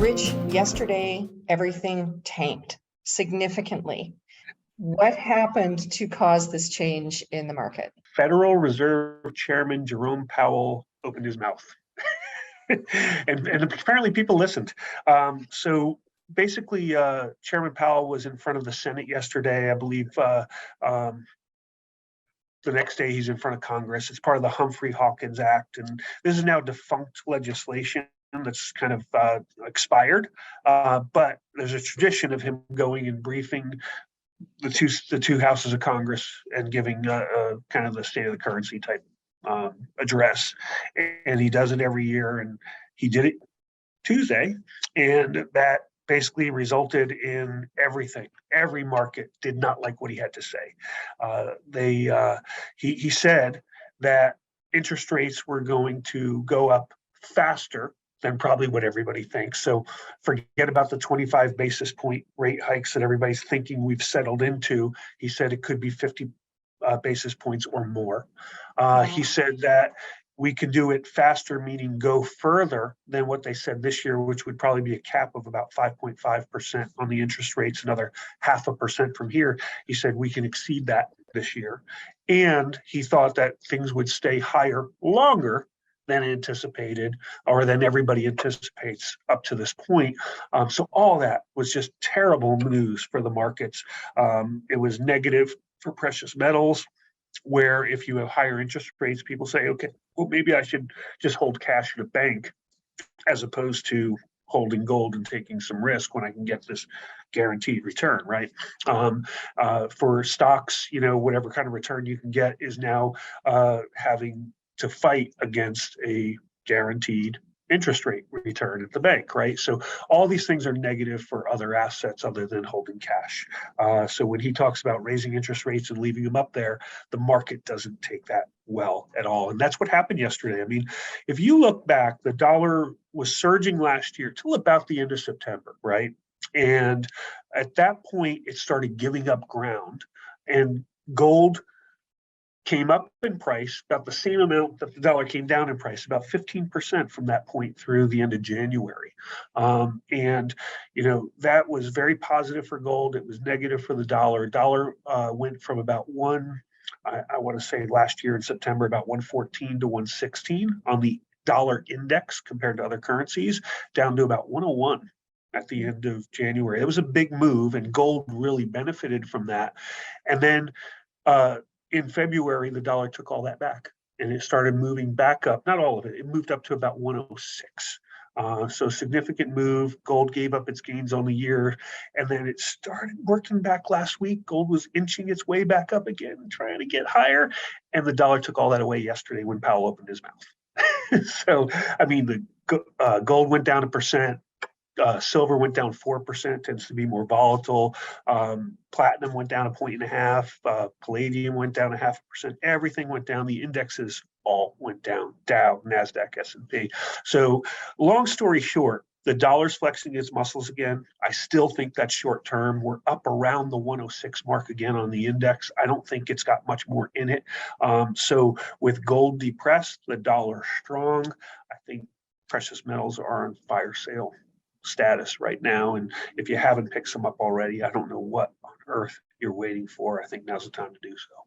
Rich, yesterday everything tanked significantly. What happened to cause this change in the market? Federal Reserve Chairman Jerome Powell opened his mouth. and apparently people listened. So basically, Chairman Powell was in front of the Senate yesterday. I believe the next day he's in front of Congress. It's part of the Humphrey-Hawkins Act, and this is now defunct legislation that's kind of expired. But there's a tradition of him going and briefing the two houses of Congress and giving kind of the state of the currency type address, and he does it every year. And he did it Tuesday, and that basically resulted in everything. Every market did not like what he had to say. He said that interest rates were going to go up faster than probably what everybody thinks. So forget about the 25 basis point rate hikes that everybody's thinking we've settled into. He said it could be 50 basis points or more. He said that we could do it faster, meaning go further than what they said this year, which would probably be a cap of about 5.5% on the interest rates, another 0.5% from here. He said we can exceed that this year. And he thought that things would stay higher longer than anticipated, or than everybody anticipates up to this point. So all that was just terrible news for the markets. It was negative for precious metals, where if you have higher interest rates, people say, okay, well, maybe I should just hold cash at a bank as opposed to holding gold and taking some risk when I can get this guaranteed return, right? For stocks, whatever kind of return you can get is now having to fight against a guaranteed interest rate return at the bank, right? So all these things are negative for other assets other than holding cash. So when he talks about raising interest rates and leaving them up there, the market doesn't take that well at all. And that's what happened yesterday. I mean, if you look back, the dollar was surging last year till about the end of September, right? And at that point, it started giving up ground, and gold came up in price about the same amount that the dollar came down in price, about 15% from that point through the end of January. And that was very positive for gold. It was negative for the dollar. Dollar went from about I want to say last year in September, about 114 to 116 on the dollar index compared to other currencies, down to about 101 at the end of January. It was a big move, and gold really benefited from that. And then in February, the dollar took all that back, and it started moving back up. Not all of it. It moved up to about 106. So significant move. Gold gave up its gains on the year, and then it started working back last week. Gold was inching its way back up again, trying to get higher, and the dollar took all that away yesterday when Powell opened his mouth. So, I mean, the gold went down 1%. Silver went down 4%, tends to be more volatile. Platinum went down 1.5. Palladium went down 0.5%. Everything went down. The indexes all went down. Dow, NASDAQ, S&P. So long story short, the dollar's flexing its muscles again. I still think that's short term. We're up around the 106 mark again on the index. I don't think it's got much more in it. So with gold depressed, the dollar strong, I think precious metals are on fire sale status right now. And if you haven't picked some up already, I don't know what on earth you're waiting for. I think now's the time to do so.